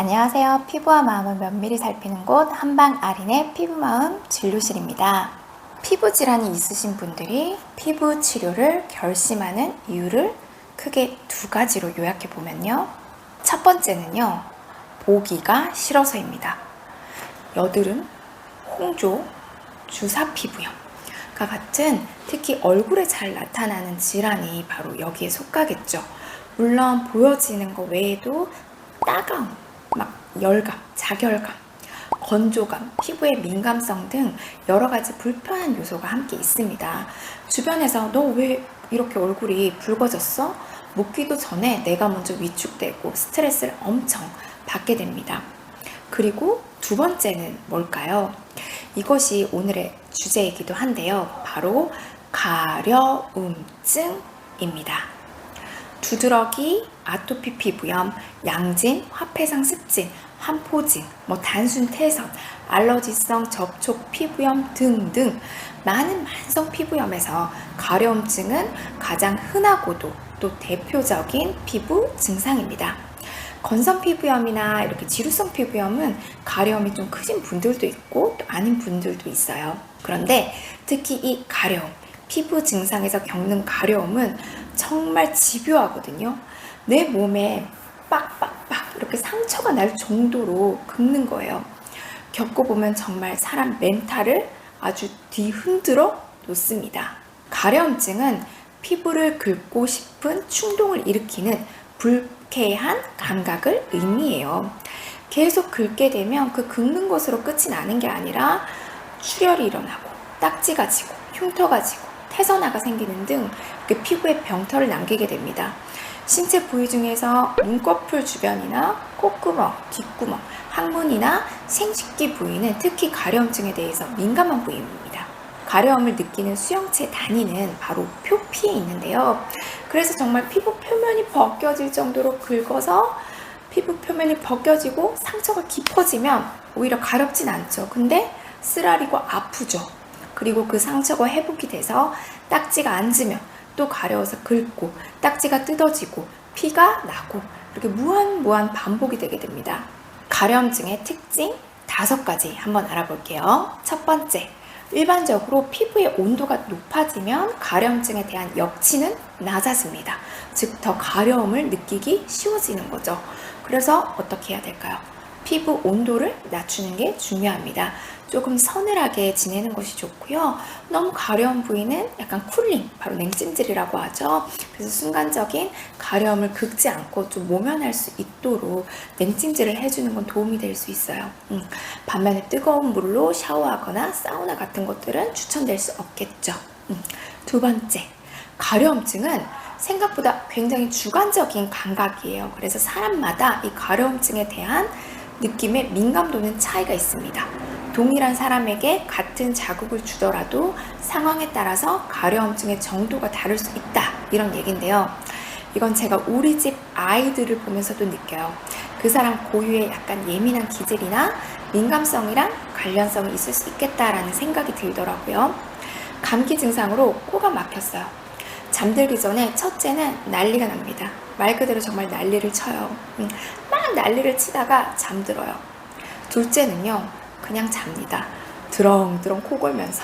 안녕하세요. 피부와 마음을 면밀히 살피는 곳 한방아린의 피부마음 진료실입니다. 피부 질환이 있으신 분들이 피부 치료를 결심하는 이유를 크게 두 가지로 요약해 보면요. 첫 번째는요, 보기가 싫어서입니다. 여드름, 홍조, 주사 피부염과 같은 특히 얼굴에 잘 나타나는 질환이 바로 여기에 속하겠죠. 물론 보여지는 것 외에도 따가움, 열감, 자결감, 건조감, 피부의 민감성 등 여러 가지 불편한 요소가 함께 있습니다. 주변에서 너 왜 이렇게 얼굴이 붉어졌어? 묻기도 전에 내가 먼저 위축되고 스트레스를 엄청 받게 됩니다. 그리고 두 번째는 뭘까요? 이것이 오늘의 주제이기도 한데요. 바로 가려움증입니다. 두드러기, 아토피 피부염, 양진, 화폐상 습진, 환포진, 단순 태선, 알러지성 접촉 피부염 등등 많은 만성 피부염에서 가려움증은 가장 흔하고도 또 대표적인 피부 증상입니다. 건성 피부염이나 이렇게 지루성 피부염은 가려움이 좀 크신 분들도 있고 또 아닌 분들도 있어요. 그런데 특히 이 가려움, 피부 증상에서 겪는 가려움은 정말 집요하거든요. 내 몸에 빡빡빡 이렇게 상처가 날 정도로 긁는 거예요. 겪어보면 정말 사람 멘탈을 아주 뒤흔들어 놓습니다. 가려움증은 피부를 긁고 싶은 충동을 일으키는 불쾌한 감각을 의미해요. 계속 긁게 되면 그 긁는 것으로 끝이 나는 게 아니라 출혈이 일어나고 딱지가 지고 흉터가 지고 태선화가 생기는 등 피부에 병터를 남기게 됩니다. 신체 부위 중에서 눈꺼풀 주변이나 콧구멍, 뒷구멍, 항문이나 생식기 부위는 특히 가려움증에 대해서 민감한 부위입니다. 가려움을 느끼는 수용체 단위는 바로 표피에 있는데요. 그래서 정말 피부 표면이 벗겨질 정도로 긁어서 피부 표면이 벗겨지고 상처가 깊어지면 오히려 가렵진 않죠. 근데 쓰라리고 아프죠. 그리고 그 상처가 회복이 돼서 딱지가 앉으면 또 가려워서 긁고 딱지가 뜯어지고 피가 나고 이렇게 무한 반복이 되게 됩니다. 가려움증의 특징 5가지 한번 알아볼게요. 첫 번째, 일반적으로 피부의 온도가 높아지면 가려움증에 대한 역치는 낮아집니다. 즉, 더 가려움을 느끼기 쉬워지는 거죠. 그래서 어떻게 해야 될까요? 피부 온도를 낮추는 게 중요합니다. 조금 서늘하게 지내는 것이 좋고요. 너무 가려운 부위는 약간 쿨링, 바로 냉찜질이라고 하죠. 그래서 순간적인 가려움을 긁지 않고 좀 모면할 수 있도록 냉찜질을 해주는 건 도움이 될 수 있어요. 반면에 뜨거운 물로 샤워하거나 사우나 같은 것들은 추천될 수 없겠죠. 두 번째, 가려움증은 생각보다 굉장히 주관적인 감각이에요. 그래서 사람마다 이 가려움증에 대한 느낌의 민감도는 차이가 있습니다. 동일한 사람에게 같은 자극을 주더라도 상황에 따라서 가려움증의 정도가 다를 수 있다, 이런 얘기인데요. 이건 제가 우리 집 아이들을 보면서도 느껴요. 그 사람 고유의 약간 예민한 기질이나 민감성이랑 관련성이 있을 수 있겠다라는 생각이 들더라고요. 감기 증상으로 코가 막혔어요. 잠들기 전에 첫째는 난리가 납니다. 말 그대로 정말 난리를 쳐요. 막 난리를 치다가 잠들어요. 둘째는요, 그냥 잡니다. 드렁드렁 코 골면서.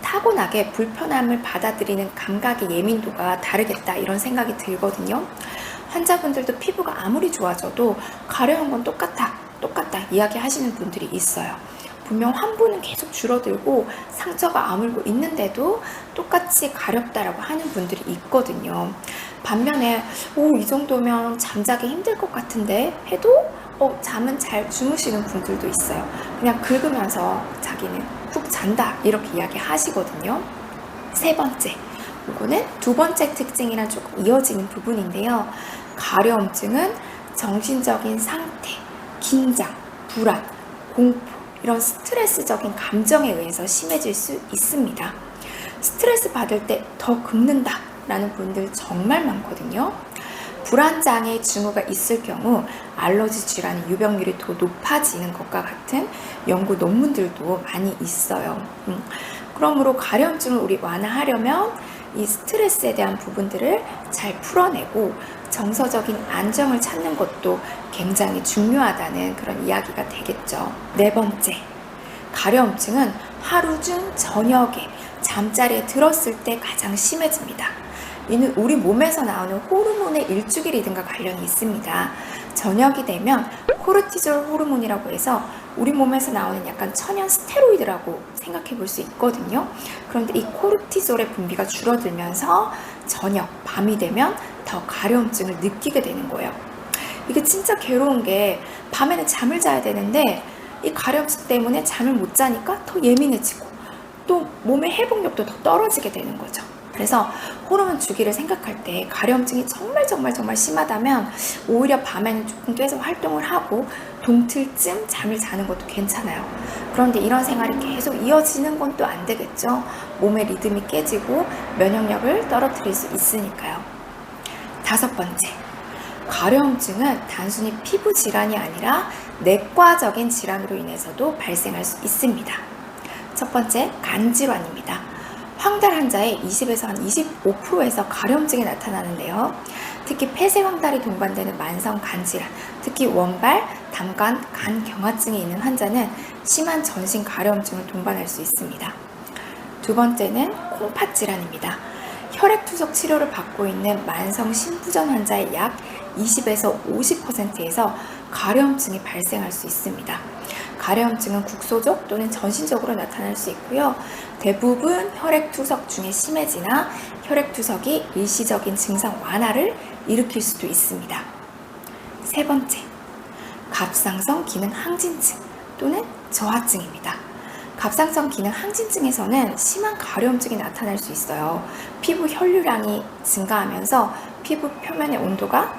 타고나게 불편함을 받아들이는 감각의 예민도가 다르겠다, 이런 생각이 들거든요. 환자분들도 피부가 아무리 좋아져도 가려운 건 똑같다 이야기하시는 분들이 있어요. 분명 환부는 계속 줄어들고 상처가 아물고 있는데도 똑같이 가렵다라고 하는 분들이 있거든요. 반면에 이 정도면 잠자기 힘들 것 같은데 해도 잠은 잘 주무시는 분들도 있어요. 그냥 긁으면서 자기는 푹 잔다, 이렇게 이야기하시거든요. 세 번째, 이거는 두 번째 특징이랑 조금 이어지는 부분인데요. 가려움증은 정신적인 상태, 긴장, 불안, 공포, 이런 스트레스적인 감정에 의해서 심해질 수 있습니다. 스트레스 받을 때 더 긁는다 라는 분들 정말 많거든요. 불안장애 징후가 있을 경우 알러지 질환의 유병률이 더 높아지는 것과 같은 연구 논문들도 많이 있어요. 그러므로 가려움증을 우리 완화하려면 이 스트레스에 대한 부분들을 잘 풀어내고 정서적인 안정을 찾는 것도 굉장히 중요하다는 그런 이야기가 되겠죠. 네 번째, 가려움증은 하루 중 저녁에 잠자리에 들었을 때 가장 심해집니다. 이는 우리 몸에서 나오는 호르몬의 일주기 리듬과 관련이 있습니다. 저녁이 되면 코르티졸 호르몬이라고 해서 우리 몸에서 나오는 약간 천연 스테로이드라고 생각해 볼 수 있거든요. 그런데 이 코르티졸의 분비가 줄어들면서 저녁, 밤이 되면 더 가려움증을 느끼게 되는 거예요. 이게 진짜 괴로운 게 밤에는 잠을 자야 되는데 이 가려움증 때문에 잠을 못 자니까 더 예민해지고 또 몸의 회복력도 더 떨어지게 되는 거죠. 그래서 호르몬 주기를 생각할 때 가려움증이 정말 심하다면 오히려 밤에는 조금 깨서 활동을 하고 동틀쯤 잠을 자는 것도 괜찮아요. 그런데 이런 생활이 계속 이어지는 건 또 안 되겠죠. 몸의 리듬이 깨지고 면역력을 떨어뜨릴 수 있으니까요. 다섯 번째, 가려움증은 단순히 피부 질환이 아니라 내과적인 질환으로 인해서도 발생할 수 있습니다. 첫 번째, 간 질환입니다. 황달 환자의 20에서 한 25%에서 가려움증이 나타나는데요. 특히 폐쇄 황달이 동반되는 만성 간 질환, 특히 원발, 담간, 간 경화증이 있는 환자는 심한 전신 가려움증을 동반할 수 있습니다. 두 번째는 콩팥 질환입니다. 혈액투석 치료를 받고 있는 만성 신부전 환자의 약 20에서 50%에서 가려움증이 발생할 수 있습니다. 가려움증은 국소적 또는 전신적으로 나타날 수 있고요. 대부분 혈액투석 중에 심해지나 혈액투석이 일시적인 증상 완화를 일으킬 수도 있습니다. 세 번째, 갑상선 기능 항진증 또는 저하증입니다. 갑상선 기능 항진증에서는 심한 가려움증이 나타날 수 있어요. 피부 혈류량이 증가하면서 피부 표면의 온도가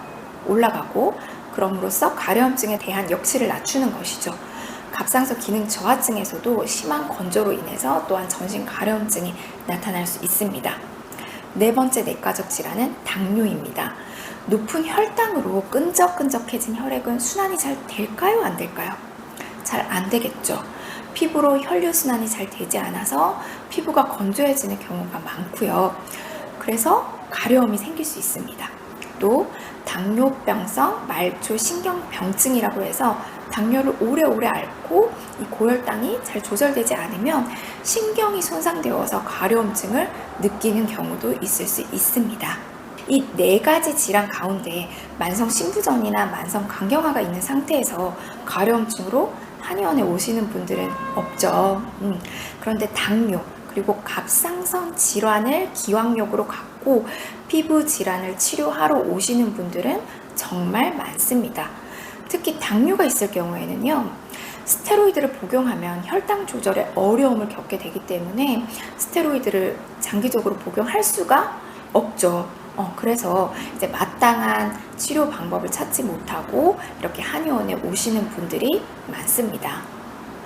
올라가고 그럼으로써 가려움증에 대한 역치를 낮추는 것이죠. 갑상선 기능 저하증에서도 심한 건조로 인해서 또한 전신 가려움증이 나타날 수 있습니다. 네 번째 내과적 질환은 당뇨입니다. 높은 혈당으로 끈적끈적해진 혈액은 순환이 잘 될까요? 안 될까요? 잘 안 되겠죠. 피부로 혈류순환이 잘 되지 않아서 피부가 건조해지는 경우가 많고요. 그래서 가려움이 생길 수 있습니다. 또 당뇨병성 말초신경병증이라고 해서 당뇨를 오래오래 앓고 이 고혈당이 잘 조절되지 않으면 신경이 손상되어서 가려움증을 느끼는 경우도 있을 수 있습니다. 이 네 가지 질환 가운데 만성 신부전이나 만성 간경화가 있는 상태에서 가려움증으로 한의원에 오시는 분들은 없죠. 그런데 당뇨 그리고 갑상선 질환을 기왕력으로 갖고 피부 질환을 치료하러 오시는 분들은 정말 많습니다. 특히 당뇨가 있을 경우에는요, 스테로이드를 복용하면 혈당 조절에 어려움을 겪게 되기 때문에 스테로이드를 장기적으로 복용할 수가 없죠. 그래서 이제 마땅한 치료 방법을 찾지 못하고 이렇게 한의원에 오시는 분들이 많습니다.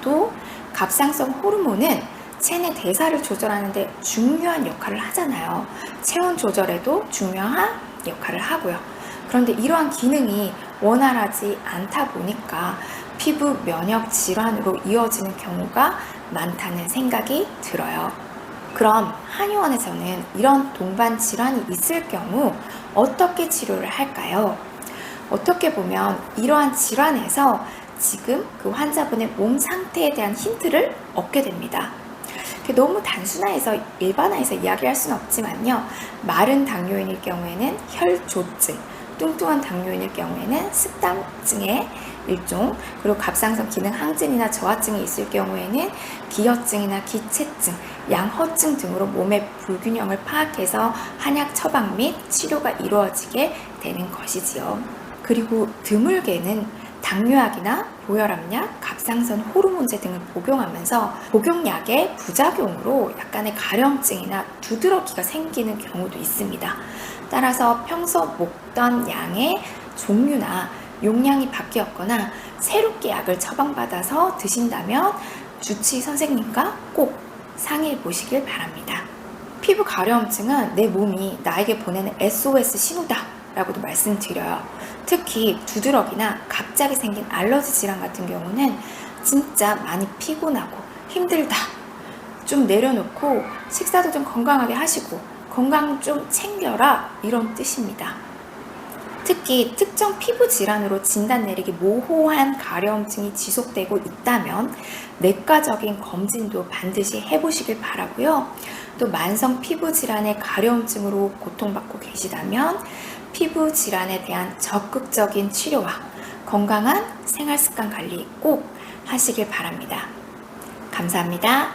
또 갑상선 호르몬은 체내 대사를 조절하는 데 중요한 역할을 하잖아요. 체온 조절에도 중요한 역할을 하고요. 그런데 이러한 기능이 원활하지 않다 보니까 피부 면역 질환으로 이어지는 경우가 많다는 생각이 들어요. 그럼 한의원에서는 이런 동반 질환이 있을 경우 어떻게 치료를 할까요? 어떻게 보면 이러한 질환에서 지금 그 환자분의 몸 상태에 대한 힌트를 얻게 됩니다. 너무 단순화해서 일반화해서 이야기할 수는 없지만요. 마른 당뇨인일 경우에는 혈조증, 뚱뚱한 당뇨인일 경우에는 식담증의 일종, 그리고 갑상선 기능 항진이나 저하증이 있을 경우에는 기혈증이나 기체증, 양허증 등으로 몸의 불균형을 파악해서 한약 처방 및 치료가 이루어지게 되는 것이지요. 그리고 드물게는 당뇨약이나 고혈압약, 갑상선 호르몬제 등을 복용하면서 복용약의 부작용으로 약간의 가려움증이나 두드러기가 생기는 경우도 있습니다. 따라서 평소 먹던 양의 종류나 용량이 바뀌었거나 새롭게 약을 처방받아서 드신다면 주치의 선생님과 꼭 상의해 보시길 바랍니다. 피부 가려움증은 내 몸이 나에게 보내는 SOS 신호다 라고도 말씀드려요. 특히 두드러기나 갑자기 생긴 알러지 질환 같은 경우는 진짜 많이 피곤하고 힘들다, 좀 내려놓고 식사도 좀 건강하게 하시고 건강 좀 챙겨라 이런 뜻입니다. 특히 특정 피부 질환으로 진단 내리기 모호한 가려움증이 지속되고 있다면 내과적인 검진도 반드시 해보시길 바라고요. 또 만성 피부 질환의 가려움증으로 고통받고 계시다면 피부 질환에 대한 적극적인 치료와 건강한 생활습관 관리 꼭 하시길 바랍니다. 감사합니다.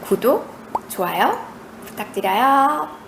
구독, 좋아요 부탁드려요.